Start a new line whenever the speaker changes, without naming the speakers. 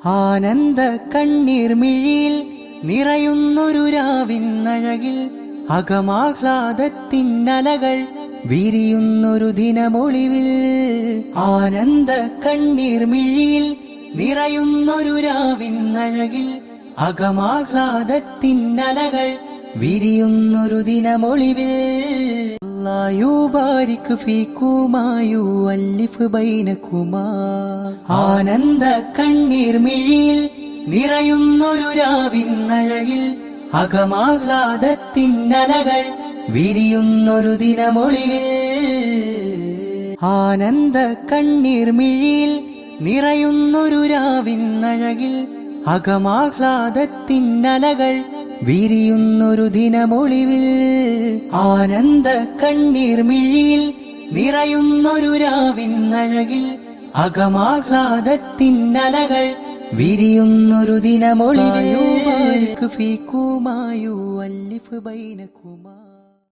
ആനന്ദ കണ്ണീർ മിഴിയിൽ നിറയുന്നൊരു രാവിന്നഴകിൽ അകമാഹ്ലാദത്തിന്നലകൾ വിരിയുന്നൊരു ദിനമൊളിവിൽ. ആനന്ദ കണ്ണീർ മിഴിയിൽ നിറയുന്നൊരു രാവിന്നഴകിൽ അകമാഹ്ലാദത്തിന്നലകൾ വിരിയുന്നൊരു ദിനമൊളിവിൽ. യുബാരിക് ഫീകുമാ യുഅല്ലിഫ് ബൈനകുമാ. ആനന്ദ കണ്ണീർ മിഴിയിൽ നിറയുന്നൊരു രാവിന്നഴകിൽ അകമാഹ്ലാദത്തിന്നലകൾ വിരിയുന്നൊരു ദിനമൊളിവിൽ. ആനന്ദ കണ്ണീർ മിഴിയിൽ നിറയുന്നൊരു രാവിന്നഴകിൽ അകമാഹ്ലാദത്തിന്നലകൾ വിരിയുന്നൊരു ദിനമൊളിവിൽ. ആനന്ദ കണ്ണീർ മിഴിയിൽ നിറയുന്നൊരു രാവിന്നഴകിൽ അകമാഹ്ലാദത്തിന്നലകൾ വിരിയുന്നൊരു ദിനമൊളിവിൽ. യുബാരിക് ഫീകുമാ യുഅല്ലിഫ് ബൈനകുമാ.